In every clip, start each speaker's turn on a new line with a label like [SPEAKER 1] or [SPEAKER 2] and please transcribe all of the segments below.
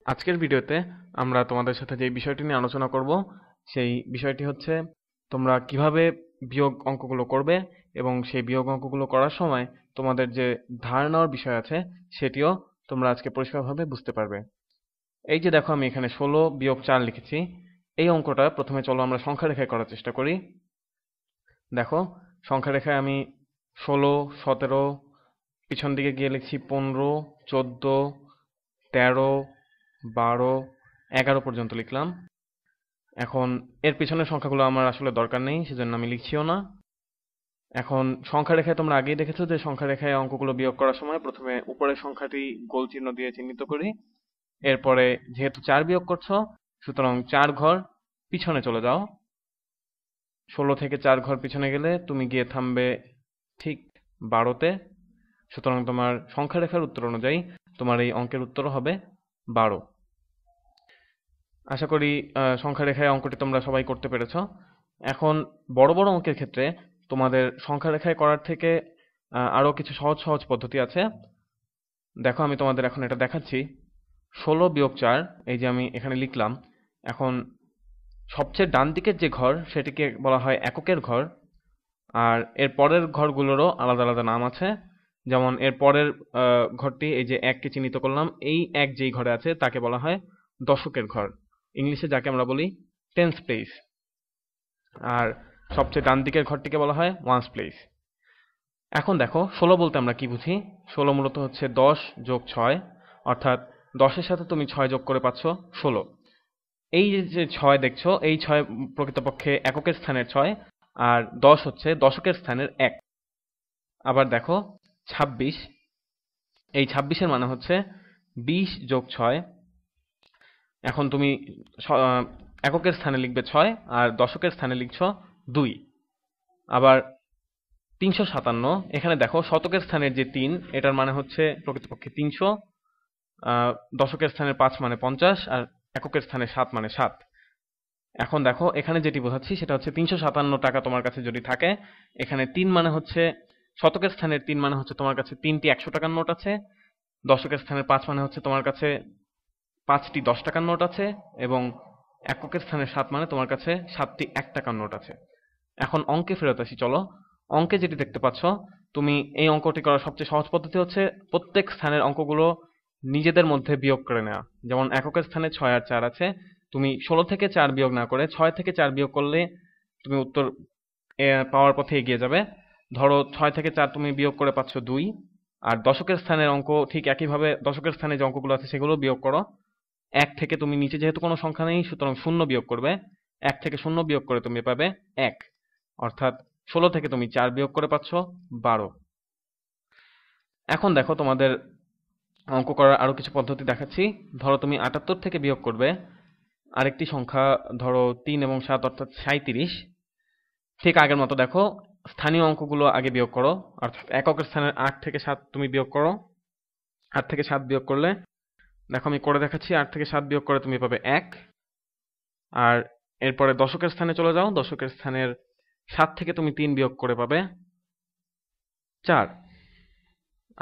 [SPEAKER 1] আজকের ভিডিওতে আমরা তোমাদের সাথে যে বিষয়টি নিয়ে আলোচনা করব সেই বিষয়টি হচ্ছে তোমরা কিভাবে বিয়োগ অঙ্কগুলো করবে এবং সেই বিয়োগ অঙ্কগুলো করার সময় তোমাদের যে ধারণার বিষয় আছে সেটিও তোমরা আজকে পরিষ্কারভাবে বুঝতে পারবে। এই যে দেখো আমি এখানে 16 - 4 লিখেছি। এই অঙ্কটা প্রথমে চলো আমরা সংখ্যা রেখায় করার চেষ্টা করি। দেখো সংখ্যা রেখায় আমি 16, 17, পিছন দিকে গিয়ে লিখছি 15, 14, 13, 12, 11 পর্যন্ত লিখলাম। এখন এর পিছনের সংখ্যাগুলো আমার আসলে দরকার নেই, সেজন্য আমি লিখছিও না। এখন সংখ্যা রেখায় তোমরা আগেই দেখেছো যে সংখ্যা রেখায় অঙ্কগুলো বিয়োগ করার সময় প্রথমে উপরের সংখ্যাটি গোল চিহ্ন দিয়ে চিহ্নিত করি। এরপরে যেহেতু 4 বিয়োগ করছো, সুতরাং 4 ঘর পিছনে চলে যাও। 16 থেকে 4 ঘর পিছনে গেলে তুমি গিয়ে থামবে ঠিক 12তে। সুতরাং তোমার সংখ্যা রেখার উত্তর অনুযায়ী তোমার এই অঙ্কের উত্তর হবে 12। আশা করি সংখ্যা রেখায় অঙ্কটি তোমরা সবাই করতে পেরেছো। এখন বড় বড় অঙ্কের ক্ষেত্রে তোমাদের সংখ্যা রেখায় করার থেকে আরো কিছু সহজ সহজ পদ্ধতি আছে। দেখো আমি তোমাদের এখন এটা দেখাচ্ছি। 16 - 4, এই যে আমি এখানে লিখলাম। এখন সবচেয়ে ডান দিকের যে ঘর সেটিকে বলা হয় এককের ঘর, আর এর পরের ঘরগুলোরও আলাদা আলাদা নাম আছে। যেমন এর পরের ঘরটি, এই যে 1কে চিহ্নিত করলাম, এই 1 যেই ঘরে আছে তাকে বলা হয় দশকের ঘর, ইংলিশে যাকে আমরা বলি টেন্স প্লেস। আর সবচেয়ে ডান দিকের ঘরটিকে বলা হয় ওয়ান্স প্লেস। এখন দেখো 16 বলতে আমরা কি বুঝি। 16 মূলত হচ্ছে 10 + 6, অর্থাৎ 10-এর সাথে তুমি 6 যোগ করে পাচ্ছ 16। এই যে 6 দেখছো, এই 6 প্রকৃতপক্ষে এককের স্থানের 6, আর 10 হচ্ছে দশকের স্থানের 1। আবার দেখো 26, এই 26-এর মানে হচ্ছে 20 + 6। এখন তুমি এককের স্থানে লিখবে 6 আর দশকের স্থানে লিখছো 2। আবার 357, এখানে দেখো শতকের স্থানের যে 3, এটার মানে হচ্ছে প্রকৃতপক্ষে 300, দশকের স্থানের 5 মানে 50, আর এককের স্থানে 7 মানে 7। এখন দেখো এখানে যেটি বোঝাচ্ছি সেটা হচ্ছে 357 টাকা তোমার কাছে যদি থাকে, এখানে 3 মানে হচ্ছে, শতকের স্থানের 3 মানে হচ্ছে তোমার কাছে 3টি 100 টাকার নোট আছে, দশকের স্থানের 5 মানে হচ্ছে তোমার কাছে 5টি 10 টাকার নোট আছে, এবং এককের স্থানের 7 মানে তোমার কাছে 7টি 1 টাকার নোট আছে। এখন অঙ্কে ফেরত আসি চলো। অঙ্কে যেটি দেখতে পাচ্ছ, তুমি এই অঙ্কটি করার সবচেয়ে সহজ পদ্ধতি হচ্ছে প্রত্যেক স্থানের অঙ্কগুলো নিজেদের মধ্যে বিয়োগ করে নেওয়া। যেমন এককের স্থানে 6 আর 4 আছে, তুমি 16 থেকে 4 বিয়োগ না করে 6 থেকে 4 বিয়োগ করলে তুমি উত্তর পাওয়ার পথে এগিয়ে যাবে। ধরো 6 থেকে 4 তুমি বিয়োগ করে পাচ্ছ 2, আর দশকের স্থানের অঙ্ক ঠিক একইভাবে দশকের স্থানে যে অঙ্কগুলো আছে সেগুলো বিয়োগ করো। 1 থেকে তুমি নিচে যেহেতু কোনো সংখ্যা নেই, সুতরাং 0 বিয়োগ করবে। 1 থেকে 0 বিয়োগ করে তুমি পাবে 1, অর্থাৎ 16 থেকে তুমি 4 বিয়োগ করে পাচ্ছ 12। এখন দেখো তোমাদের অঙ্ক করার আরো কিছু পদ্ধতি দেখাচ্ছি। ধরো তুমি 78 থেকে বিয়োগ করবে আরেকটি সংখ্যা, ধরো 3 এবং 7 অর্থাৎ 37। ঠিক আগের মতো দেখো স্থানীয় অঙ্কগুলো আগে বিয়োগ করো, অর্থাৎ এককের স্থানের 8 থেকে 7 তুমি বিয়োগ করো। 8 থেকে 7 বিয়োগ করলে দেখো আমি করে দেখাচ্ছি, 8 থেকে 7 বিয়োগ করে তুমি পাবে 1। আর এরপরে দশকের স্থানে চলে যাও, দশকের স্থানের 7 থেকে তুমি 3 বিয়োগ করে পাবে 4।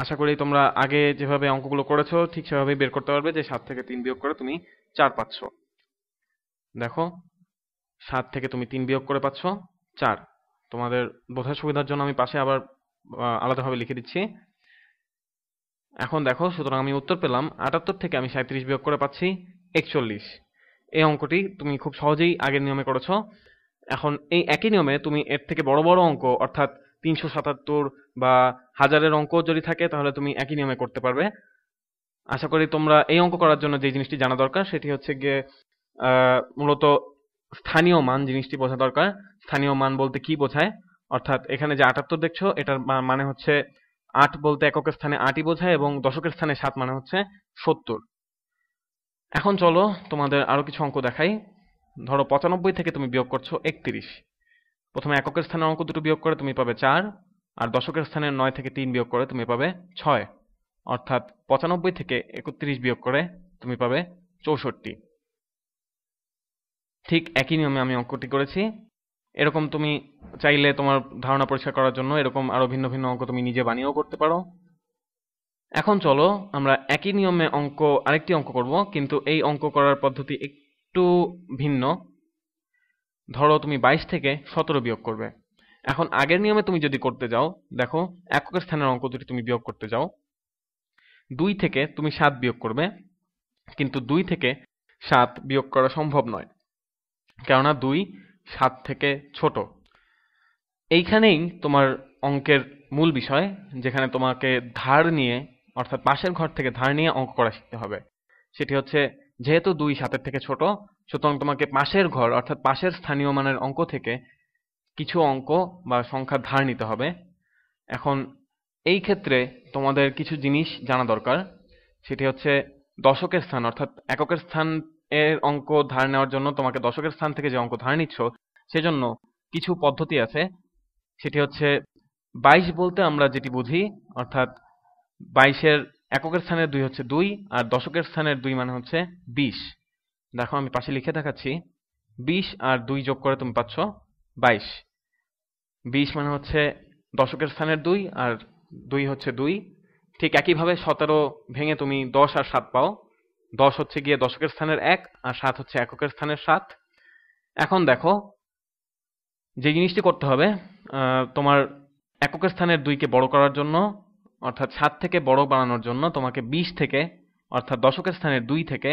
[SPEAKER 1] আশা করি তোমরা আগে যেভাবে অঙ্কগুলো করেছো ঠিক সেভাবেই বের করতে পারবে যে 7 থেকে 3 বিয়োগ করে তুমি 4 পাচ্ছ। দেখো 7 থেকে তুমি 3 বিয়োগ করে পাচ্ছ 4। তোমাদের বোঝার সুবিধার জন্য আমি পাশে আবার আলাদাভাবে লিখে দিচ্ছি। এখন দেখো, সুতরাং আমি উত্তর পেলাম 78 থেকে আমি 37 বিয়োগ করে পাচ্ছি 41। এই অঙ্কটি তুমি খুব সহজেই আগের নিয়মে করেছো। এখন এই একই নিয়মে তুমি এর থেকে বড় বড় অঙ্ক, অর্থাৎ 377 বা হাজারের অঙ্ক যদি থাকে তাহলে তুমি একই নিয়মে করতে পারবে। আশা করি তোমরা এই অঙ্ক করার জন্য যে জিনিসটি জানা দরকার সেটি হচ্ছে গিয়ে মূলত স্থানীয় মান জিনিসটি বোঝা দরকার। স্থানীয় মান বলতে কি বোঝায়, অর্থাৎ এখানে যে 78 দেখছো এটার মানে হচ্ছে 8 বলতে এককের স্থানে 8ই বোঝায়, এবং দশকের স্থানে 7 মানে হচ্ছে 70। এখন চলো তোমাদের আরো কিছু অঙ্ক দেখাই। ধরো 95 থেকে তুমি বিয়োগ করছো 31। প্রথমে এককের স্থানের অঙ্ক দুটো বিয়োগ করে তুমি পাবে 4, আর দশকের স্থানের 9 থেকে 3 বিয়োগ করে তুমি পাবে 6, অর্থাৎ 95 থেকে 31 বিয়োগ করে তুমি পাবে 64। ঠিক একই নিয়মে আমি অঙ্কটি করেছি। এরকম তুমি চাইলে তোমার ধারণা পরিষ্কার করার জন্য এরকম আরো ভিন্ন ভিন্ন অঙ্ক তুমি নিজে বানিয়েও করতে পারো। এখন চলো আমরা একই নিয়মে আরেকটি অঙ্ক করব, কিন্তু এই অঙ্ক করার পদ্ধতি একটু ভিন্ন। ধরো তুমি 22 থেকে 17 বিয়োগ করবে। এখন আগের নিয়মে তুমি যদি করতে যাও, দেখো এককের স্থানের অঙ্ক যদি তুমি বিয়োগ করতে যাও, 2 থেকে তুমি 7 বিয়োগ করবে, কিন্তু 2 থেকে 7 বিয়োগ করা সম্ভব নয়, কেননা 2 7 থেকে ছোট। এইখানেই তোমার অঙ্কের মূল বিষয়, যেখানে তোমাকে ধার নিয়ে, অর্থাৎ পাশের ঘর থেকে ধার নিয়ে অঙ্ক করা শিখতে হবে। সেটি হচ্ছে, যেহেতু 2 7-এর থেকে ছোট, সুতরাং তোমাকে পাশের ঘর অর্থাৎ পাশের স্থানীয় মানের অঙ্ক থেকে কিছু অঙ্ক বা সংখ্যা ধার নিতে হবে। এখন এই ক্ষেত্রে তোমাদের কিছু জিনিস জানা দরকার। সেটি হচ্ছে দশকের স্থান অর্থাৎ এককের স্থান এর অঙ্ক ধার নেওয়ার জন্য তোমাকে দশকের স্থান থেকে যে অঙ্ক ধার নিচ্ছ, সেজন্য কিছু পদ্ধতি আছে। সেটি হচ্ছে 22 বলতে আমরা যেটি বুঝি, অর্থাৎ 22-এর এককের স্থানের 2 হচ্ছে 2, আর দশকের স্থানের 2 মানে হচ্ছে 20। দেখো আমি পাশে লিখে দেখাচ্ছি, 20 আর 2 যোগ করে তুমি পাচ্ছ 22। 20 মানে হচ্ছে দশকের স্থানের 2, আর 2 হচ্ছে 2। ঠিক একইভাবে 17 ভেঙে তুমি 10 আর 7 পাও। 10 হচ্ছে গিয়ে দশকের স্থানের 1, আর 7 হচ্ছে এককের স্থানের 7। এখন দেখো যে জিনিসটি করতে হবে, তোমার এককের স্থানের 2কে বড় করার জন্য, অর্থাৎ 7 থেকে বড় বানানোর জন্য তোমাকে 20 থেকে, অর্থাৎ দশকের স্থানের 2 থেকে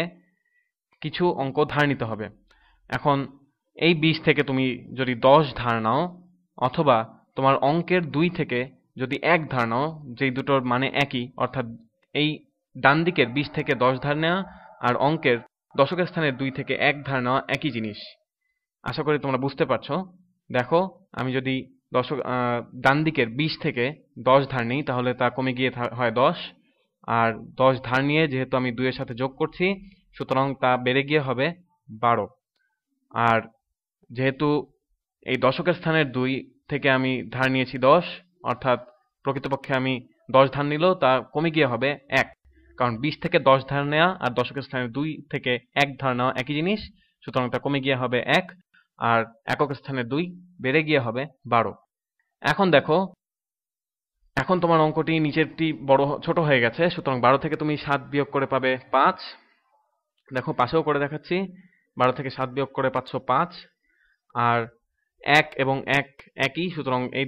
[SPEAKER 1] কিছু অঙ্ক ধার নিতে হবে। এখন এই 20 থেকে তুমি যদি 10 ধার নাও, অথবা তোমার অঙ্কের 2 থেকে যদি 1 ধার নাও, যেই দুটোর মানে একই, অর্থাৎ এই ডান দিকের 20 থেকে 10 ধার নেওয়া আর অঙ্কের দশকের স্থানের 2 থেকে 1 ধার নেওয়া একই জিনিস। আশা করি তোমরা বুঝতে পারছো। দেখো আমি যদি ডান দিকের 20 থেকে 10 ধার নিই, তাহলে তা কমে গিয়ে হয় 10, আর 10 ধার নিয়ে যেহেতু আমি 2 এর সাথে যোগ করছি, সুতরাং তা বেড়ে গিয়ে হবে 12। আর যেহেতু এই দশকের স্থানের 2 থেকে আমি ধার নিয়েছি 10, অর্থাৎ প্রকৃতপক্ষে আমি 10 ধার নিলেও তা কমে গিয়ে হবে 1, কারণ 20 থেকে 10 ধার নেওয়া আর দশকের স্থানের 2 থেকে 1 ধার নেওয়া একই জিনিস, সুতরাং তা কমে গিয়ে হবে 1, আর একক স্থানের 2 বেড়ে গিয়ে হবে 12। এখন দেখো, এখন তোমার অঙ্কটি নিচেরটি ছোট হয়ে গেছে, সুতরাং 12 থেকে তুমি 7 বিয়োগ করে পাবে 5। দেখো পাশেও করে দেখাচ্ছি, 12 থেকে 7 বিয়োগ করে পাচ্ছ 5, আর 1 এবং 1 একই, সুতরাং এই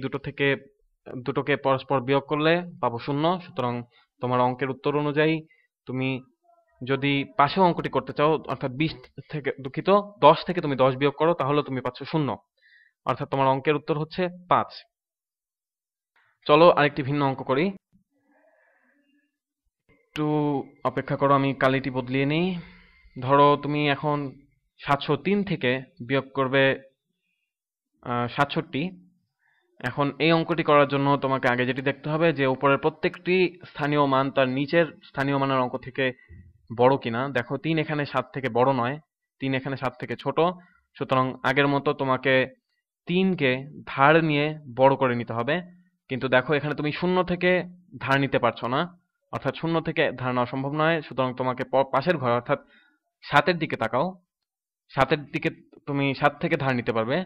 [SPEAKER 1] দুটোকে পরস্পর বিয়োগ করলে পাবো 0। সুতরাং তোমার অঙ্কের উত্তর অনুযায়ী তুমি যদি পাশেও অঙ্কটি করতে চাও, অর্থাৎ 10 থেকে তুমি 10 বিয়োগ করো, তাহলে তুমি পাচ্ছ 0, অর্থাৎ তোমার অঙ্কের উত্তর হচ্ছে 5। চলো আরেকটি ভিন্ন অঙ্ক করি। একটু অপেক্ষা করো, আমি কালিটি বদলিয়ে নিই। ধরো তুমি এখন 703 থেকে বিয়োগ করবে 67। এখন এই অঙ্কটি করার জন্য তোমাকে আগে যেটি দেখতে হবে, যে উপরের প্রত্যেকটি স্থানীয় মান তার নিচের স্থানীয় মানের অঙ্ক থেকে বড় কিনা। দেখো 3 এখানে 7 থেকে বড় নয়, 3 এখানে 7 থেকে ছোট, সুতরাং আগের মতো তোমাকে 3কে ধার নিয়ে বড় করে নিতে হবে। কিন্তু দেখো এখানে তুমি 0 থেকে ধার নিতে পারছো না, অর্থাৎ 0 থেকে ধার নেওয়া সম্ভব নয়, সুতরাং তোমাকে পাশের ঘর অর্থাৎ 7-এর দিকে তাকাও। 7-এর দিকে তুমি 7 থেকে ধার নিতে পারবে।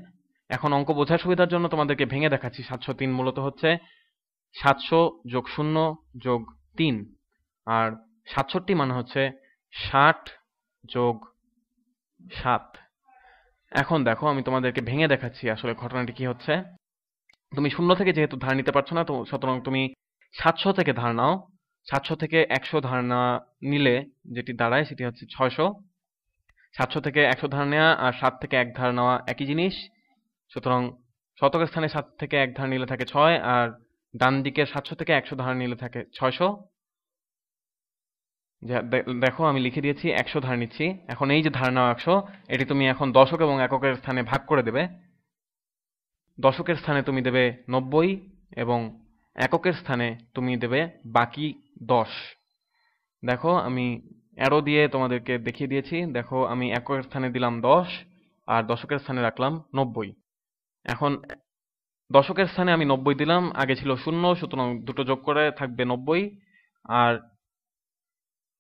[SPEAKER 1] এখন অঙ্ক বোঝার সুবিধার জন্য তোমাদেরকে ভেঙে দেখাচ্ছি। 703 মূলত হচ্ছে 700 যোগ 0 যোগ 3, আর 67 মানে হচ্ছে 60 যোগ 7। এখন দেখো আমি তোমাদেরকে ভেঙে দেখাচ্ছি আসলে ঘটনাটি কি হচ্ছে। তুমি 0 থেকে যেহেতু ধার নিতে পারছো না, তো সুতরাং তুমি 700 থেকে ধার নাও। 700 থেকে 100 ধার না নিলে যেটি দাঁড়ায় সেটি হচ্ছে 600। 700 থেকে 100 ধার নেওয়া আর 7 থেকে 1 ধার নেওয়া একই জিনিস, সুতরাং শতকের স্থানে 7 থেকে 1 ধার নিলে থাকে 6, আর ডান দিকের 700 থেকে 100 ধার নিলে থাকে 600। দেখো আমি লিখে দিয়েছি 100 ধার নিচ্ছি। এখন এই যে ধার নেওয়া 100, এটি তুমি এখন দশক এবং এককের স্থানে ভাগ করে দেবে। দশকের স্থানে তুমি দেবে 90 এবং এককের স্থানে তুমি দেবে বাকি 10। দেখো আমি অ্যারো দিয়ে তোমাদেরকে দেখিয়ে দিয়েছি। দেখো আমি এককের স্থানে দিলাম 10 আর দশকের স্থানে রাখলাম 90। এখন দশকের স্থানে আমি 90 দিলাম, আগে ছিল 0, সুতরাং দুটো যোগ করে থাকবে 90, আর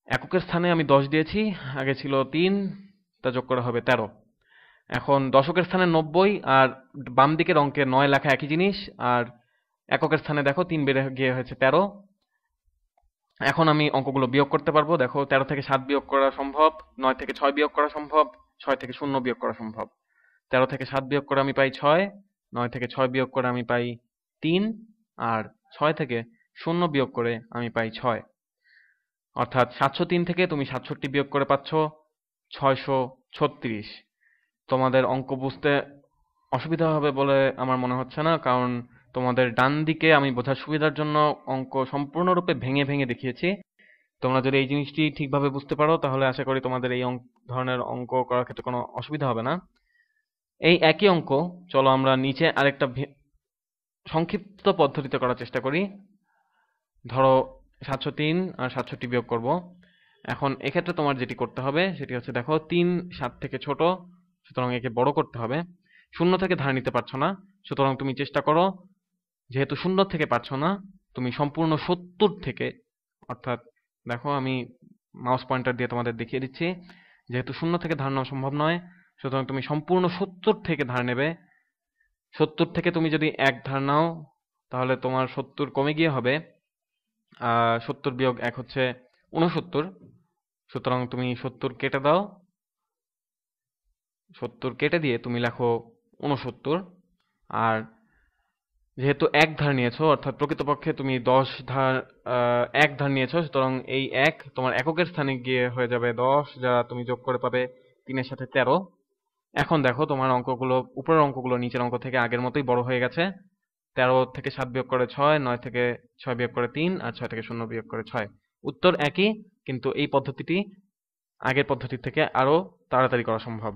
[SPEAKER 1] এককের স্থানে আমি 10 দিয়েছি, আগে ছিল 3, তা যোগ করা হবে 13। এখন দশকের স্থানে 90 আর বাম দিকের অঙ্কে 9 লেখা একই জিনিস, আর এককের স্থানে দেখো 3 বেড়ে গিয়ে হয়েছে 13। এখন আমি অঙ্কগুলো বিয়োগ করতে পারবো। দেখো 13 থেকে 7 বিয়োগ করা সম্ভব, 9 থেকে 6 বিয়োগ করা সম্ভব, 6 থেকে 0 বিয়োগ করা সম্ভব। 13 থেকে 7 বিয়োগ করে আমি পাই 6, 9 থেকে 6 বিয়োগ করে আমি পাই 3, আর 6 থেকে 0 বিয়োগ করে আমি পাই 6। অর্থাৎ 703 থেকে তুমি 67 বিয়োগ করে পাচ্ছ 636। তোমাদের অঙ্ক বুঝতে অসুবিধা হবে বলে আমার মনে হচ্ছে না, কারণ তোমাদের ডান দিকে আমি বোঝার সুবিধার জন্য অঙ্ক সম্পূর্ণরূপে ভেঙে ভেঙে দেখিয়েছি। তোমরা যদি এই জিনিসটি ঠিকভাবে বুঝতে পারো তাহলে আশা করি তোমাদের এই ধরনের অঙ্ক করার ক্ষেত্রে কোনো অসুবিধা হবে না। এই একই অঙ্ক চলো আমরা নিচে আরেকটা সংক্ষিপ্ত পদ্ধতিতে করার চেষ্টা করি। ধরো 703 আর 67 বিয়োগ করব। এখন এক্ষেত্রে তোমার যেটি করতে হবে সেটি হচ্ছে, দেখো 3 7 থেকে ছোট, সুতরাং একে বড় করতে হবে। 0 থেকে ধার নিতে পারছো না, সুতরাং তুমি চেষ্টা করো, যেহেতু 0 থেকে পারছো না, তুমি সম্পূর্ণ 70 থেকে, অর্থাৎ দেখো আমি মাউস পয়েন্টার দিয়ে তোমাদের দেখিয়ে দিচ্ছি, যেহেতু 0 থেকে ধার নেওয়া সম্ভব নয়, সুতরাং তুমি সম্পূর্ণ 70 থেকে ধার নেবে। 70 থেকে তুমি যদি 1 ধার নাও তাহলে তোমার 70 কমে গিয়ে হবে 70 বিয়োগ 1 হচ্ছে 69। সুতরাং তুমি 70 কেটে দাও, 70 কেটে দিয়ে তুমি লেখো 69। আর যেহেতু 1 ধার নিয়েছো, অর্থাৎ প্রকৃতপক্ষে তুমি 10 ধার 1 ধার নিয়েছো, সুতরাং এই 1 তোমার এককের স্থানে গিয়ে হয়ে যাবে 10, যা তুমি যোগ করে পাবে 3 এর সাথে 13। এখন দেখো তোমার অঙ্কগুলো, উপরের অঙ্কগুলো নিচের অঙ্ক থেকে আগের মতোই বড় হয়ে গেছে। 13 থেকে 7 বিয়োগ করে 6, 9 থেকে 6 বিয়োগ করে 3, আর 6 থেকে 0 বিয়োগ করে 6। উত্তর একই, কিন্তু এই পদ্ধতিটি আগের পদ্ধতির থেকে আরো তাড়াতাড়ি করা সম্ভব।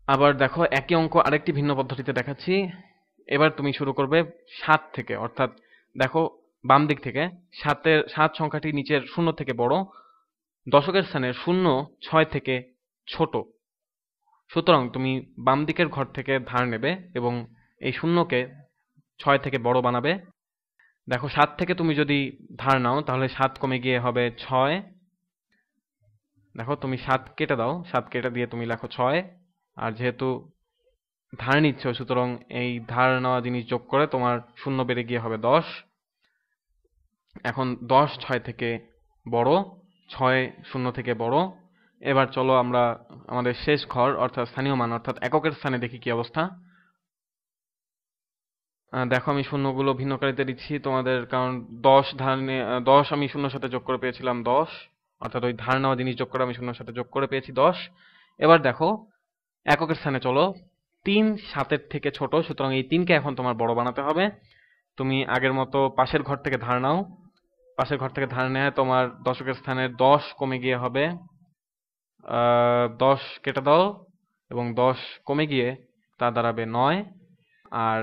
[SPEAKER 1] আবার দেখো একই অঙ্ক আরেকটি ভিন্ন পদ্ধতিতে দেখাচ্ছি। এবার তুমি শুরু করবে 7 থেকে, অর্থাৎ দেখো বাম দিক থেকে 7 সংখ্যাটি নিচের 0 থেকে বড়, দশকের স্থানের 0 6 থেকে ছোট। সুতরাং তুমি বাম দিকের ঘর থেকে ধার নেবে এবং এই শূন্যকে 6 থেকে বড় বানাবে। দেখো 7 থেকে তুমি যদি ধার নাও তাহলে 7 কমে গিয়ে হবে 6। দেখো তুমি 7 কেটে দাও, 7 কেটে দিয়ে তুমি লেখো 6। আর যেহেতু ধার নিচ্ছ, সুতরাং এই ধার নেওয়া জিনিস যোগ করে তোমার 0 বেড়ে গিয়ে হবে 10। এখন 10 6 থেকে বড়, 6 0 থেকে বড়। এবার চলো আমরা আমাদের শেষ ঘর অর্থাৎ স্থানীয় মান অর্থাৎ এককের স্থানে দেখি কি অবস্থা। দেখো আমি শূন্যগুলো ভিন্ন কালিতে দিচ্ছি তোমাদের, কারণ 10 আমি শূন্যর সাথে যোগ করে পেয়েছিলাম 10, অর্থাৎ ওই ধার নেওয়া জিনিস যোগ করে আমি শূন্যর সাথে যোগ করে পেয়েছি 10। এবার দেখো এককের স্থানে চলো, 3 7 থেকে ছোট, সুতরাং এই 3কে এখন তোমার বড় বানাতে হবে। তুমি আগের মতো পাশের ঘর থেকে ধার নাও, পাশের ঘর থেকে ধার নেয় তোমার দশকের স্থানে 10 কমে গিয়ে হবে 10 কেটে দাও এবং 10 কমে গিয়ে তা দাঁড়াবে 9। আর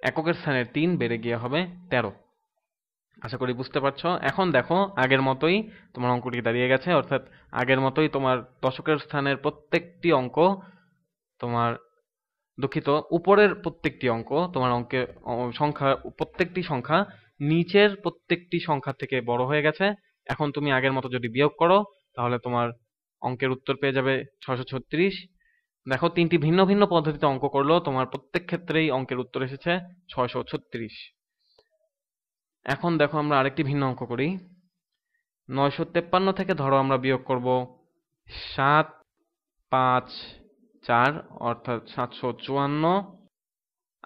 [SPEAKER 1] এককের স্থানে 3 বেড়ে গিয়ে হবে 13। আশা করি বুঝতে পারছো। এখন দেখো আগের মতোই তোমার অঙ্কটি দাঁড়িয়ে গেছে, অর্থাৎ আগের মতোই তোমার দশকের স্থানের প্রত্যেকটি অঙ্ক তোমার, দুঃখিত, উপরের প্রত্যেকটি অঙ্ক তোমার সংখ্যা, প্রত্যেকটি সংখ্যা নিচের প্রত্যেকটি সংখ্যা থেকে বড় হয়ে গেছে। এখন তুমি আগের মতো যদি বিয়োগ করো তাহলে তোমার অঙ্কের উত্তর পেয়ে যাবে 636। দেখো 3টি ভিন্ন ভিন্ন পদ্ধতিতে অঙ্ক করলো, তোমার প্রত্যেক ক্ষেত্রেই অঙ্কের উত্তর এসেছে 636। এখন দেখো আমরা আরেকটি ভিন্ন অঙ্ক করি। 953 থেকে ধরো আমরা বিয়োগ করব 7 5 4, অর্থাৎ 754।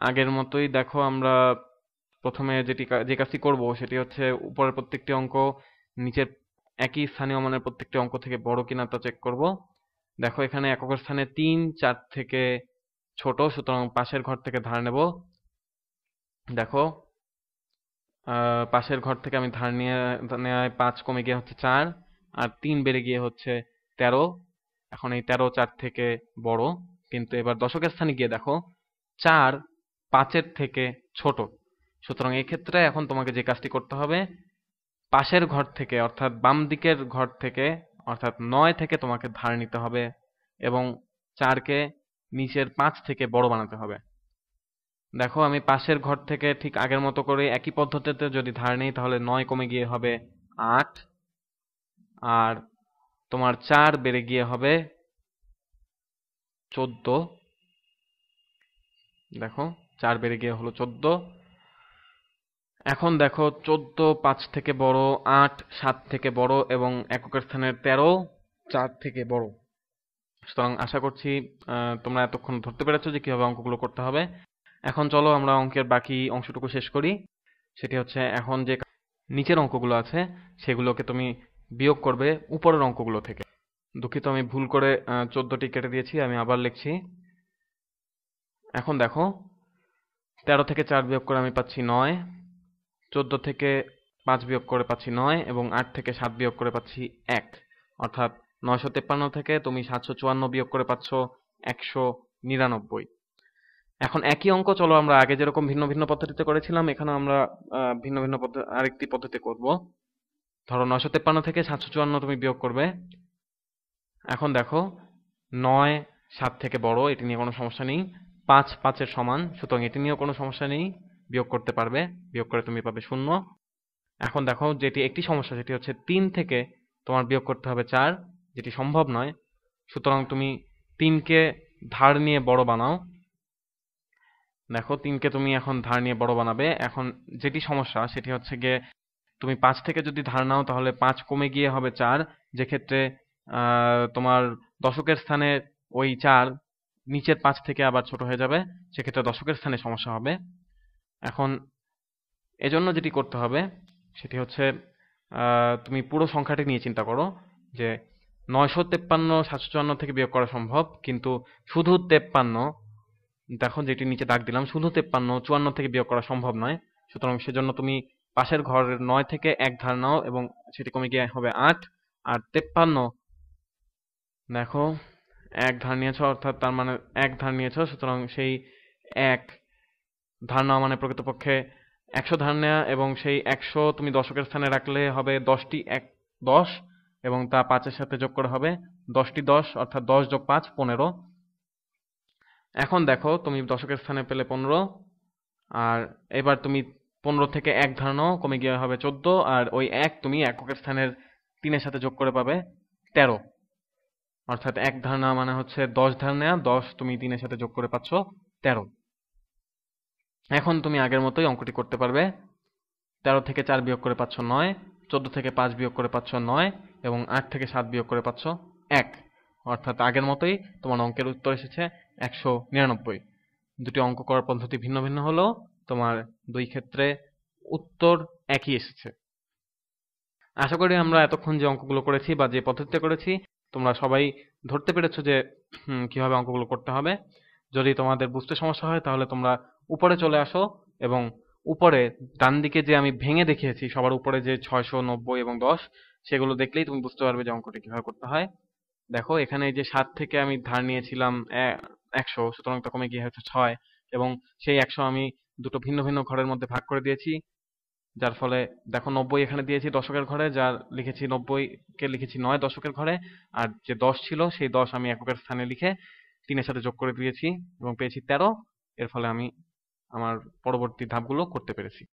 [SPEAKER 1] আগের মতোই দেখো আমরা প্রথমে যে কাজটি করব সেটি হচ্ছে উপরের প্রত্যেকটি অঙ্ক নিচের একই স্থানীয় মানের প্রত্যেকটি অঙ্ক থেকে বড় কিনা তা চেক করব। দেখো এখানে এককের স্থানে 3 4 থেকে ছোট, সুতরাং পাশের ঘর থেকে ধার নেব। দেখো পাশের ঘর থেকে আমি ধার নেওয়ায় 5 কমে গিয়ে হচ্ছে 4, আর 3 বেড়ে গিয়ে হচ্ছে 13। এখন এই 13 4 থেকে বড়, কিন্তু এবার দশকের স্থানে গিয়ে দেখো 4 5-এর থেকে ছোট। সুতরাং এই ক্ষেত্রে এখন তোমাকে যে কাজটি করতে হবে, পাশের ঘর থেকে অর্থাৎ বাম দিকের ঘর থেকে অর্থাৎ 9 থেকে তোমাকে ধার নিতে হবে এবং 4কে নিচের 5 থেকে বড় বানাতে হবে। দেখো আমি পাশের ঘর থেকে ঠিক আগের মতো করে একই পদ্ধতিতে যদি ধার নেই তাহলে 9 কমে গিয়ে হবে 8, আর তোমার 4 বেড়ে গিয়ে হবে 14। দেখো 4 বেড়ে গিয়ে হলো 14। এখন দেখো 14 5 থেকে বড়, 8 7 থেকে বড় এবং এককের স্থানের 13 4 থেকে বড়। সুতরাং আশা করছি তোমরা এতক্ষণ ধরতে পেরেছো যে কিভাবে অঙ্কগুলো করতে হবে। এখন চলো আমরা অঙ্কের বাকি অংশটুকু শেষ করি। সেটি হচ্ছে এখন যে নিচের অঙ্কগুলো আছে সেগুলোকে তুমি বিয়োগ করবে উপরের অঙ্কগুলো থেকে। দুঃখিত, আমি ভুল করে 14টি কেটে দিয়েছি, আমি আবার লিখছি। এখন দেখো 13 থেকে 4 বিয়োগ করে আমি পাচ্ছি 9, 14 থেকে 5 বিয়োগ করে পাচ্ছি 9 এবং 8 থেকে 7 বিয়োগ করে পাচ্ছি 1। অর্থাৎ 953 থেকে তুমি 754 বিয়োগ করে পাচ্ছ 199। এখন একই অঙ্ক চলো আমরা আগে যেরকম ভিন্ন ভিন্ন পদ্ধতিতে করেছিলাম এখানে আমরা ভিন্ন ভিন্ন আরেকটি পদ্ধতি করব। ধরো 953 থেকে 754 তুমি বিয়োগ করবে। এখন দেখো 9 7 থেকে বড়, এটি নিয়ে কোনো সমস্যা নেই। 5 5 এর সমান, সুতরাং এটি নিয়েও কোনো সমস্যা নেই, বিয়োগ করতে পারবে। বিয়োগ করে তুমি পাবে 0। এখন দেখো যেটি একটি সমস্যা সেটি হচ্ছে 3 থেকে তোমার বিয়োগ করতে হবে 4, যেটি সম্ভব নয়। সুতরাং তুমি 3কে ধার নিয়ে বড় বানাও। দেখো 3কে তুমি এখন ধার নিয়ে বড় বানাবে। এখন যেটি সমস্যা সেটি হচ্ছে গিয়ে তুমি 5 থেকে যদি ধার নাও তাহলে 5 কমে গিয়ে হবে 4, যেক্ষেত্রে তোমার দশকের স্থানে ওই 4 নিচের 5 থেকে আবার ছোট হয়ে যাবে, সেক্ষেত্রে দশকের স্থানে সমস্যা হবে। এখন এজন্য যেটি করতে হবে সেটি হচ্ছে তুমি পুরো সংখ্যাটি নিয়ে চিন্তা করো যে 953 754 থেকে বিয়োগ করা সম্ভব, কিন্তু শুধু 53, দেখো যেটি নিচে দাগ দিলাম, শুধু 53 54 থেকে বিয়োগ করা সম্ভব নয়। সুতরাং সেজন্য তুমি পাশের ঘরের 9 থেকে 1 ধার নাও এবং সেটি কমে গিয়ে হবে 8। আর 53 দেখো 1 ধার নিয়েছো, অর্থাৎ তার মানে 1 ধার নিয়েছো, সুতরাং সেই 1 ধার নেওয়া মানে প্রকৃতপক্ষে 100 ধার নেওয়া, এবং সেই 100 তুমি দশকের স্থানে রাখলে হবে 10টি 10, এবং তা 5 এর সাথে যোগ করে হবে 10টি 10, অর্থাৎ 10 যোগ 5 15। এখন দেখো তুমি দশকের স্থানে পেলে 15, আর এবার তুমি 15 থেকে 1 ধার নাও, কমে গিয়ে হবে 14, আর ওই 1 তুমি এককের স্থানের 3 এর সাথে যোগ করে পাবে 13। অর্থাৎ 1 ধার নেওয়া মানে হচ্ছে 10 ধার নেওয়া, 10 তুমি 3 এর সাথে যোগ করে পাচ্ছ 13। এখন তুমি আগের মতোই অঙ্কটি করতে পারবে। 13 থেকে 4 বিয়োগ করে পাচ্ছ 9, 14 থেকে 5 বিয়োগ করে পাচ্ছ 9 এবং 8 থেকে 7 বিয়োগ করে পাচ্ছ 1। অর্থাৎ আগের মতোই তোমার অঙ্কের উত্তর এসেছে 199। দুটি অঙ্ক করার পদ্ধতি ভিন্ন ভিন্ন হলেও তোমার দুই ক্ষেত্রে উত্তর একই এসেছে। আশা করি আমরা এতক্ষণ যে অঙ্কগুলো করেছি বা যে পদ্ধতিতে করেছি তোমরা সবাই ধরতে পেরেছো যে কিভাবে অঙ্কগুলো করতে হবে। যদি তোমাদের বুঝতে সমস্যা হয় তাহলে তোমরা উপরে চলে আসো এবং উপরে ডান দিকে যে আমি ভেঙে দেখিয়েছি সবার উপরে যে 690 এবং 10, সেগুলো দেখলেই তুমি বুঝতে পারবে যে অঙ্কটি কিভাবে করতে হয়। দেখো এখানে যে 7 থেকে আমি ধার নিয়েছিলাম 100, সুতরাং তা কমে গিয়ে হচ্ছে 6, এবং সেই 100 আমি দুটো ভিন্ন ভিন্ন ঘরের মধ্যে ভাগ করে দিয়েছি, যার ফলে দেখো 90 এখানে দিয়েছি দশকের ঘরে, যার লিখেছি 90 কে লিখেছি 9 দশকের ঘরে, আর যে 10 ছিল সেই 10 আমি এককের স্থানে লিখে 3 এর সাথে যোগ করে দিয়েছি এবং পেয়েছি 13। এর ফলে আমি আমার পরবর্তী ধাপগুলো করতে পেরেছি।